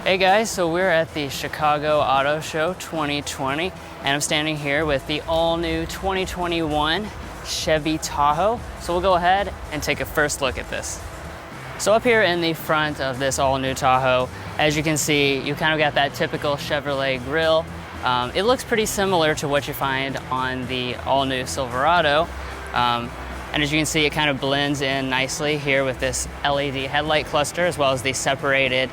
Hey guys, so we're at the Chicago Auto Show 2020 and I'm standing here with the all-new 2021 Chevy Tahoe. So we'll go ahead and take a first look at this. So up here in the front of this all-new Tahoe, as you can see, you kind of got that typical Chevrolet grille. It looks pretty similar to what you find on the all-new Silverado. And as you can see, it kind of blends in nicely here with this LED headlight cluster as well as the separated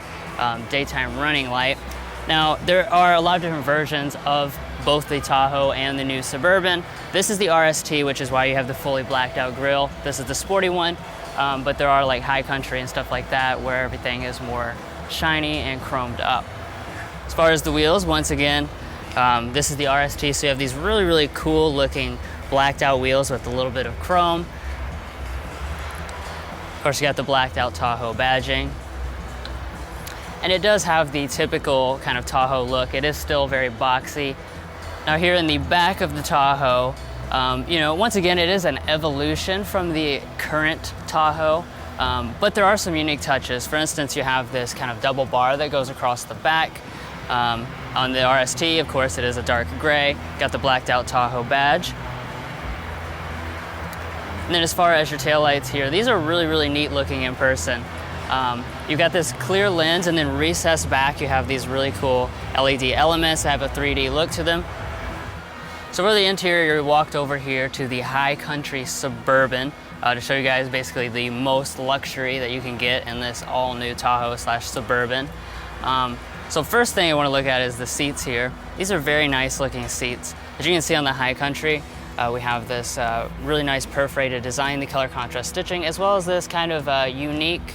daytime running light. Now, there are a lot of different versions of both the Tahoe and the new Suburban. This is the RST, which is why you have the fully blacked out grille. This is the sporty one, but there are like high country and stuff like that where everything is more shiny and chromed up. As far as the wheels, once again, this is the RST, so you have these really cool looking blacked out wheels with a little bit of chrome. Of course, you got the blacked out Tahoe badging. And it does have the typical kind of Tahoe look. It is still very boxy. Now here in the back of the Tahoe, you know, once again, it is an evolution from the current Tahoe, but there are some unique touches. For instance, you have this kind of double bar that goes across the back. On the RST, of course, it is a dark gray. Got the blacked out Tahoe badge. And then as far as your taillights here, these are really neat looking in person. You've got this clear lens, and then recessed back, you have these really cool LED elements that have a 3D look to them. So for the interior, we walked over here to the high country Suburban to show you guys basically the most luxury that you can get in this all new Tahoe / Suburban. So first thing I want to look at is the seats here. These are very nice looking seats. As you can see on the high country, we have this really nice perforated design, the color contrast stitching, as well as this kind of unique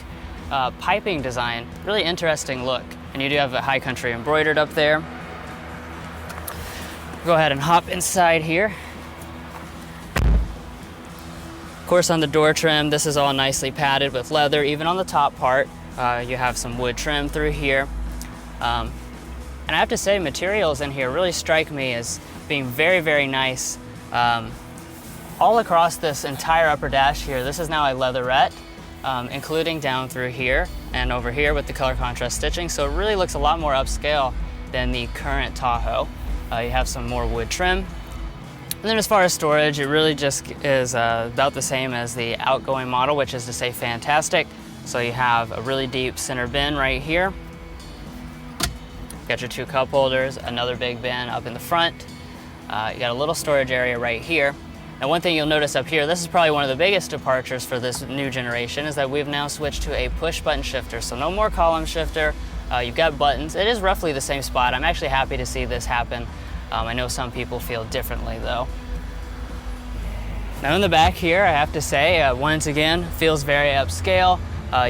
piping design. Really interesting look. And you do have a high country embroidered up there. Go ahead and hop inside here. Of course, on the door trim, this is all nicely padded with leather. Even on the top part, you have some wood trim through here. And I have to say, materials in here really strike me as being very nice. All across this entire upper dash here, this is now a leatherette, including down through here and over here with the color contrast stitching. So it really looks a lot more upscale than the current Tahoe. You have some more wood trim. And then as far as storage, it really just is about the same as the outgoing model, which is to say fantastic. So you have a really deep center bin right here. Got your two cup holders, another big bin up in the front. You got a little storage area right here. Now, one thing you'll notice up here, this is probably one of the biggest departures for this new generation, is that we've now switched to a push button shifter. So no more column shifter. You've got buttons. It is roughly the same spot. I'm actually happy to see this happen. I know some people feel differently though. Now in the back here, I have to say, once again, feels very upscale.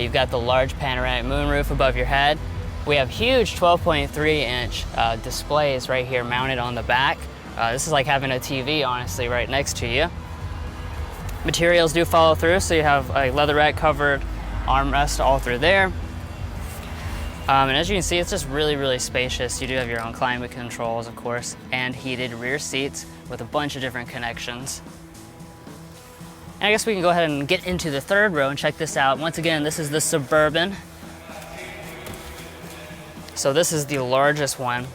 You've got the large panoramic moonroof above your head. We have huge 12.3-inch displays right here mounted on the back. This is like having a TV, honestly, right next to you. Materials do follow through, so you have a leatherette covered armrest all through there. And as you can see, it's just really spacious. You do have your own climate controls, of course, and heated rear seats with a bunch of different connections. And I guess we can go ahead and get into the third row and check this out. Once again, this is the Suburban. So this is the largest one.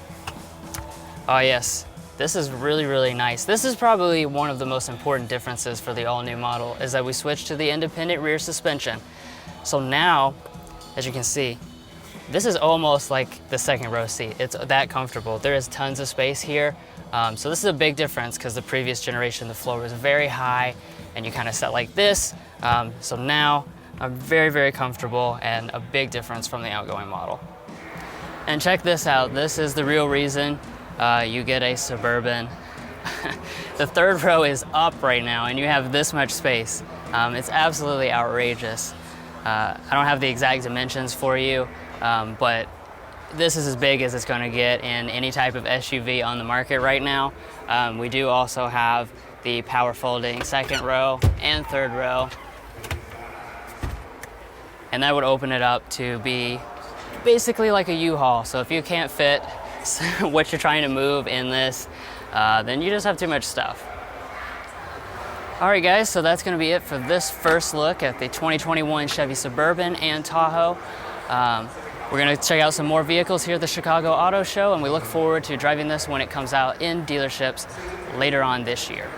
Oh yes, this is really nice. This is probably one of the most important differences for the all-new model, is that we switched to the independent rear suspension. So now, as you can see, this is almost like the second row seat. It's that comfortable. There is tons of space here. So this is a big difference because the previous generation, the floor was very high and you kind of sat like this. So now I'm very comfortable, and a big difference from the outgoing model. And check this out. This is the real reason you get a Suburban. The third row is up right now and you have this much space. It's absolutely outrageous. I don't have the exact dimensions for you, but this is as big as it's going to get in any type of SUV on the market right now. We do also have the power folding second row and third row, and that would open it up to be basically like a U-Haul. So if you can't fit what you're trying to move in this, then you just have too much stuff. All right guys, so that's gonna be it for this first look at the 2021 Chevy Suburban and Tahoe. We're going to check out some more vehicles here at the Chicago Auto Show, and we look forward to driving this when it comes out in dealerships later on this year.